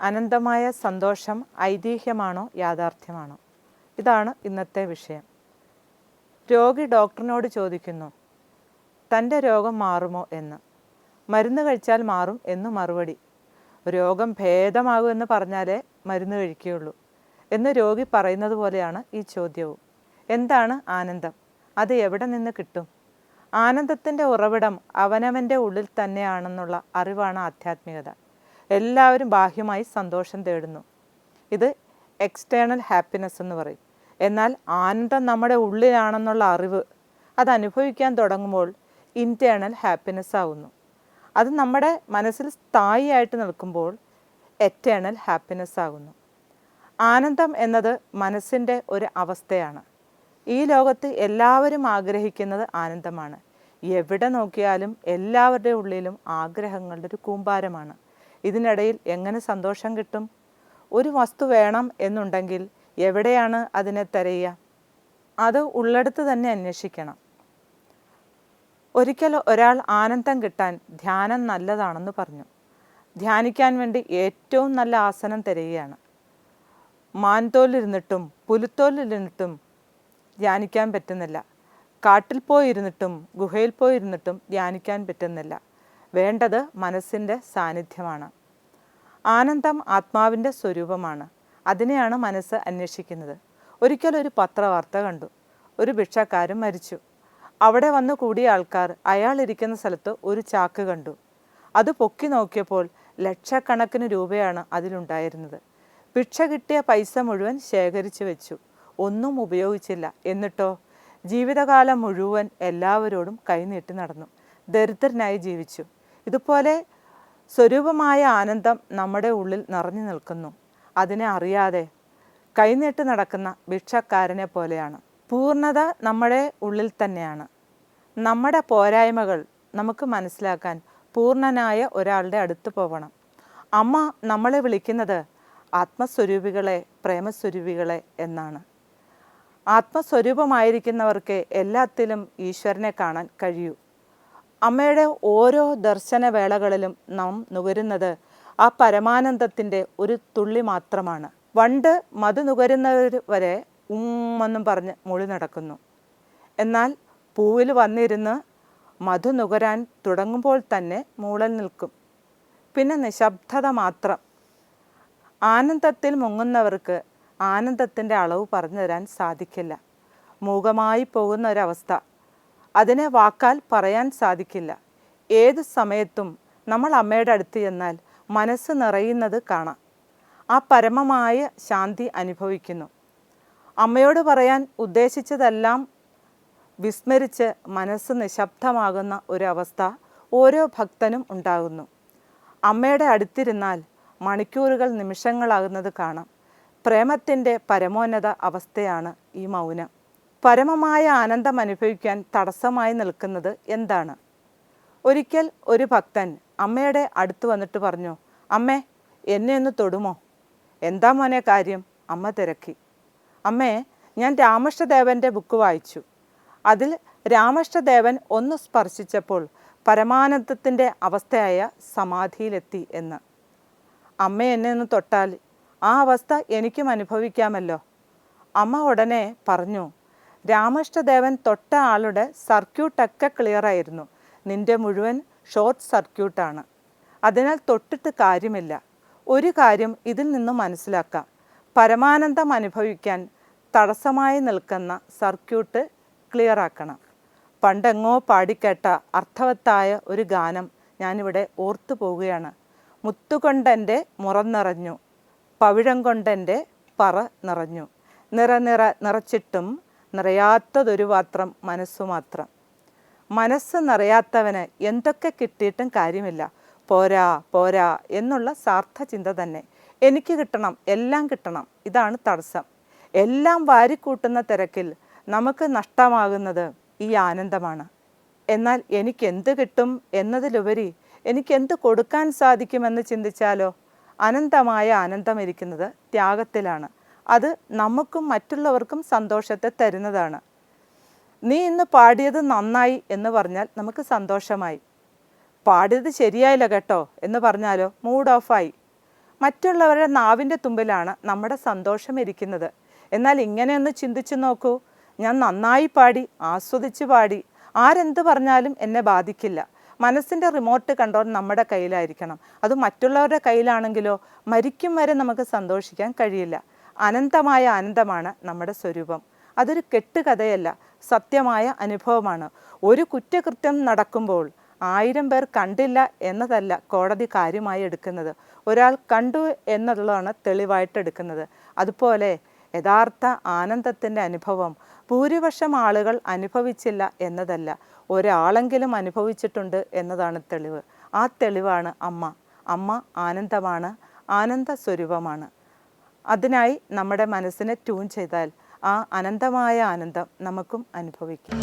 അനന്തമായ സന്തോഷം ഐതിഹ്യമാണോ യാഥാർത്ഥ്യമാണോ? ഇതാണ് ഇന്നത്തെ വിഷയം. രോഗി ഡോക്ടറിനോട് ചോദിക്കുന്നു, തൻ്റെ രോഗം മാറുമോ എന്ന്. മരുന്ന് കഴിച്ചാൽ മാറും എന്ന് മറുപടി. രോഗം ഭേദമാകുമെന്ന് പറഞ്ഞാലേ മരുന്ന് കഴിക്കുകയുള്ളൂ എന്ന് രോഗി പറയുന്നത് പോലെയാണ് ഈ ചോദ്യവും. എന്താണ് ആനന്ദം? അത് എവിടെ നിന്ന് കിട്ടും? ആനന്ദത്തിൻ്റെ ഉറവിടം അവനവൻ്റെ ഉള്ളിൽ തന്നെയാണെന്നുള്ള അറിവാണ് ആധ്യാത്മികത. എല്ലാവരും ബാഹ്യമായി സന്തോഷം തേടുന്നു. ഇത് എക്സ്റ്റേണൽ ഹാപ്പിനെസ് എന്ന് പറയും. എന്നാൽ ആനന്ദം നമ്മുടെ ഉള്ളിലാണെന്നുള്ള അറിവ് അത് അനുഭവിക്കാൻ തുടങ്ങുമ്പോൾ ഇൻറ്റേർണൽ ഹാപ്പിനെസ് ആകുന്നു. അത് നമ്മുടെ മനസ്സിൽ സ്ഥായിയായിട്ട് നിൽക്കുമ്പോൾ എറ്റേണൽ ഹാപ്പിനെസ് ആകുന്നു. ആനന്ദം എന്നത് മനസ്സിൻ്റെ ഒരു അവസ്ഥയാണ്. ഈ ലോകത്ത് എല്ലാവരും ആഗ്രഹിക്കുന്നത് ആനന്ദമാണ്. എവിടെ നോക്കിയാലും എല്ലാവരുടെ ഉള്ളിലും ആഗ്രഹങ്ങളുടെ ഒരു കൂമ്പാരമാണ്. ഇതിനിടയിൽ എങ്ങനെ സന്തോഷം കിട്ടും? ഒരു വസ്തു വേണം എന്നുണ്ടെങ്കിൽ എവിടെയാണ് അതിനെ തിരയുക? അത് ഉള്ളിടത്ത് തന്നെ അന്വേഷിക്കണം. ഒരിക്കൽ ഒരാൾ ആനന്ദം കിട്ടാൻ ധ്യാനം നല്ലതാണെന്ന് പറഞ്ഞു. ധ്യാനിക്കാൻ വേണ്ടി ഏറ്റവും നല്ല ആസനം തിരയുകയാണ്. മാൻതോലിരുന്നിട്ടും പുലിത്തോലിരുന്നിട്ടും ധ്യാനിക്കാൻ പറ്റുന്നില്ല. കാട്ടിൽ പോയിരുന്നിട്ടും ഗുഹയിൽ പോയിരുന്നിട്ടും ധ്യാനിക്കാൻ പറ്റുന്നില്ല. വേണ്ടത് മനസ്സിൻ്റെ സാന്നിധ്യമാണ്. ആനന്ദം ആത്മാവിൻ്റെ സ്വരൂപമാണ്. അതിനെയാണ് മനസ്സ് അന്വേഷിക്കുന്നത്. ഒരിക്കലൊരു പത്രവാർത്ത കണ്ടു. ഒരു ഭിക്ഷക്കാരൻ മരിച്ചു. അവിടെ വന്നു കൂടിയ ആൾക്കാർ അയാൾ ഇരിക്കുന്ന സ്ഥലത്ത് ഒരു ചാക്ക് കണ്ടു. അത് പൊക്കി നോക്കിയപ്പോൾ ലക്ഷക്കണക്കിന് രൂപയാണ് അതിലുണ്ടായിരുന്നത്. ഭിക്ഷ കിട്ടിയ പൈസ മുഴുവൻ ശേഖരിച്ചു വെച്ചു. ഒന്നും ഉപയോഗിച്ചില്ല. എന്നിട്ടോ ജീവിതകാലം മുഴുവൻ എല്ലാവരോടും കൈനീട്ടി നടന്നു. ദരിദ്രനായി ജീവിച്ചു. ഇതുപോലെ സ്വരൂപമായ ആനന്ദം നമ്മുടെ ഉള്ളിൽ നിറഞ്ഞു നിൽക്കുന്നു. അതിനെ അറിയാതെ കൈനീട്ടി നടക്കുന്ന ഭിക്ഷക്കാരനെ പോലെയാണ്. പൂർണ്ണത നമ്മുടെ ഉള്ളിൽ തന്നെയാണ്. നമ്മുടെ പോരായ്മകൾ നമുക്ക് മനസ്സിലാക്കാൻ പൂർണ്ണനായ ഒരാളുടെ അടുത്ത് പോകണം. അമ്മ നമ്മളെ വിളിക്കുന്നത് ആത്മസ്വരൂപികളെ, പ്രേമസ്വരൂപികളെ എന്നാണ്. ആത്മസ്വരൂപമായിരിക്കുന്നവർക്ക് എല്ലാത്തിലും ഈശ്വരനെ കാണാൻ കഴിയൂ. അമ്മയുടെ ഓരോ ദർശനവേളകളിലും നാം നുകരുന്നത് ആ പരമാനന്ദത്തിൻ്റെ ഒരു തുള്ളി മാത്രമാണ്. വണ്ട് മധു നുകരുന്നവർ വരെ എന്നും പറഞ്ഞ് മുഴി നടക്കുന്നു. എന്നാൽ പൂവിൽ വന്നിരുന്ന് മധു നുകരാൻ തുടങ്ങുമ്പോൾ തന്നെ മൂളൽ നിൽക്കും. പിന്നെ നിശബ്ദത മാത്രം. ആനന്ദത്തിൽ മുങ്ങുന്നവർക്ക് ആനന്ദത്തിൻ്റെ അളവ് പറഞ്ഞു തരാൻ സാധിക്കില്ല. മൂകമായി പോകുന്ന ഒരവസ്ഥ. അതിനെ വാക്കാൽ പറയാൻ സാധിക്കില്ല. ഏത് സമയത്തും നമ്മൾ അമ്മയുടെ അടുത്ത് ചെന്നാൽ മനസ്സ് നിറയുന്നത് കാണാം. ആ പരമമായ ശാന്തി അനുഭവിക്കുന്നു. അമ്മയോട് പറയാൻ ഉദ്ദേശിച്ചതെല്ലാം വിസ്മരിച്ച് മനസ്സ് നിശബ്ദമാകുന്ന ഒരവസ്ഥ ഓരോ ഭക്തനും ഉണ്ടാകുന്നു. അമ്മയുടെ അടുത്തിരുന്നാൽ മണിക്കൂറുകൾ നിമിഷങ്ങളാകുന്നത് കാണാം. പ്രേമത്തിൻ്റെ പരമോന്നത അവസ്ഥയാണ് ഈ മൗനം. പരമമായ ആനന്ദം അനുഭവിക്കാൻ തടസ്സമായി നിൽക്കുന്നത് എന്താണ്? ഒരിക്കൽ ഒരു ഭക്തൻ അമ്മയുടെ അടുത്ത് വന്നിട്ട് പറഞ്ഞു, അമ്മേ, എന്നെ ഒന്ന് തൊടുമോ? എന്താ മോനെ കാര്യം? അമ്മ തിരക്കി. അമ്മേ, ഞാൻ രാമകൃഷ്ണദേവൻ്റെ ബുക്ക് വായിച്ചു. അതിൽ രാമകൃഷ്ണദേവൻ ഒന്ന് സ്പർശിച്ചപ്പോൾ പരമാനന്ദത്തിൻ്റെ അവസ്ഥയായ സമാധിയിലെത്തി എന്ന്. അമ്മ എന്നെ ഒന്ന് തൊട്ടാൽ ആ അവസ്ഥ എനിക്കും അനുഭവിക്കാമല്ലോ. അമ്മ ഉടനെ പറഞ്ഞു, രാമകൃഷ്ണദേവൻ തൊട്ട ആളുടെ സർക്യൂട്ടൊക്കെ ക്ലിയറായിരുന്നു. നിൻ്റെ മുഴുവൻ ഷോർട്ട് സർക്യൂട്ടാണ്. അതിനാൽ തൊട്ടിട്ട് കാര്യമില്ല. ഒരു കാര്യം ഇതിൽ നിന്നും മനസ്സിലാക്കാം. പരമാനന്ദം അനുഭവിക്കാൻ തടസ്സമായി നിൽക്കുന്ന സർക്യൂട്ട് ക്ലിയറാക്കണം. പണ്ടെങ്ങോ പാടിക്കേട്ട അർത്ഥവത്തായ ഒരു ഗാനം ഞാനിവിടെ ഓർത്തു പോവുകയാണ്. മുത്തുകൊണ്ടെൻ്റെ മുറം നിറഞ്ഞു, പവിഴം കൊണ്ടെൻ്റെ പറ നിറഞ്ഞു, നിറച്ചിട്ടും നിറയാത്തതൊരു പാത്രം മനസ്സു മാത്രം. മനസ്സ് നിറയാത്തവന് എന്തൊക്കെ കിട്ടിയിട്ടും കാര്യമില്ല. പോരാ പോരാ എന്നുള്ള സ്വാർത്ഥ ചിന്ത തന്നെ. എനിക്ക് കിട്ടണം, എല്ലാം കിട്ടണം. ഇതാണ് തടസ്സം. എല്ലാം വാരിക്കൂട്ടുന്ന തിരക്കിൽ നമുക്ക് നഷ്ടമാകുന്നത് ഈ ആനന്ദമാണ്. എന്നാൽ എനിക്കെന്ത് കിട്ടും എന്നതിലുപരി എനിക്കെന്ത് കൊടുക്കാൻ സാധിക്കുമെന്ന് ചിന്തിച്ചാലോ? അനന്തമായ ആനന്ദം ഇരിക്കുന്നത് ത്യാഗത്തിലാണ്. അത് നമുക്കും മറ്റുള്ളവർക്കും സന്തോഷത്തെ തരുന്നതാണ്. നീ ഇന്ന് പാടിയത് നന്നായി എന്ന് പറഞ്ഞാൽ നമുക്ക് സന്തോഷമായി. പാടിയത് ശരിയായില്ല കേട്ടോ എന്ന് പറഞ്ഞാലോ മൂഡ് ഓഫായി. മറ്റുള്ളവരുടെ നാവിൻ്റെ തുമ്പിലാണ് നമ്മുടെ സന്തോഷം ഇരിക്കുന്നത്. എന്നാൽ ഇങ്ങനെയൊന്ന് ചിന്തിച്ചു നോക്കൂ, ഞാൻ നന്നായി പാടി, ആസ്വദിച്ച് പാടി, ആരെന്ത് പറഞ്ഞാലും എന്നെ ബാധിക്കില്ല. മനസ്സിൻ്റെ റിമോട്ട് കൺട്രോൾ നമ്മുടെ കയ്യിലായിരിക്കണം. അത് മറ്റുള്ളവരുടെ കയ്യിലാണെങ്കിലോ മരിക്കും വരെ നമുക്ക് സന്തോഷിക്കാൻ കഴിയില്ല. അനന്തമായ ആനന്ദമാണ് നമ്മുടെ സ്വരൂപം. അതൊരു കെട്ടുകഥയല്ല, സത്യമായ അനുഭവമാണ്. ഒരു കുറ്റകൃത്യം നടക്കുമ്പോൾ 1000 പേർ കണ്ടില്ല എന്നതല്ല കോടതി കാര്യമായി എടുക്കുന്നത്, ഒരാൾ കണ്ടു എന്നുള്ളതാണ് തെളിവായിട്ട് എടുക്കുന്നത്. അതുപോലെ യഥാർത്ഥ ആനന്ദത്തിൻ്റെ അനുഭവം ഭൂരിപക്ഷം ആളുകൾ അനുഭവിച്ചില്ല എന്നതല്ല, ഒരാളെങ്കിലും അനുഭവിച്ചിട്ടുണ്ട് എന്നതാണ് തെളിവ്. ആ തെളിവാണ് അമ്മ. അമ്മ ആനന്ദമാണ്, ആനന്ദ സ്വരൂപമാണ്. അതിനായി നമ്മുടെ മനസ്സിനെ ട്യൂൺ ചെയ്താൽ ആ അനന്തമായ ആനന്ദം നമുക്കും അനുഭവിക്കാം.